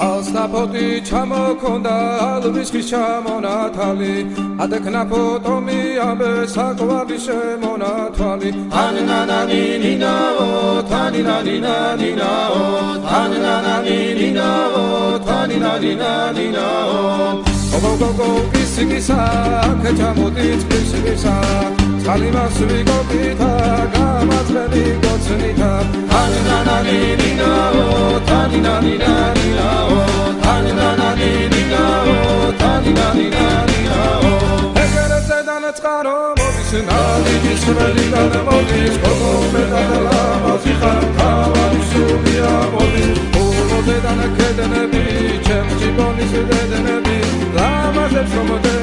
ალსნაფოთი ჩამოქონდა ალვისხის ჩამონათალი ადექნაფო ტომი ამბე საკვარი შემონათვალი თანინანანინინაო თანინანინანინაო თანინანანინინაო თანინანინანინაო გოგოგოგო კისიკისა ქეჩამოდით კისიკისა წყალიმასვი გოგითა გამაძლები გოცნითა თანინანანინინაო თანინანინანინაო თანინანანინინაო თანინანინანინაო ეგერზე დანაწყარო მოდის ნალიკის ველიდან მოდის გოგომედალა მოძიხარ თავარი სულია მოდის ულოდე დანაკედნები ჩემ ჯიბონის დედნები ლამაზებს რომ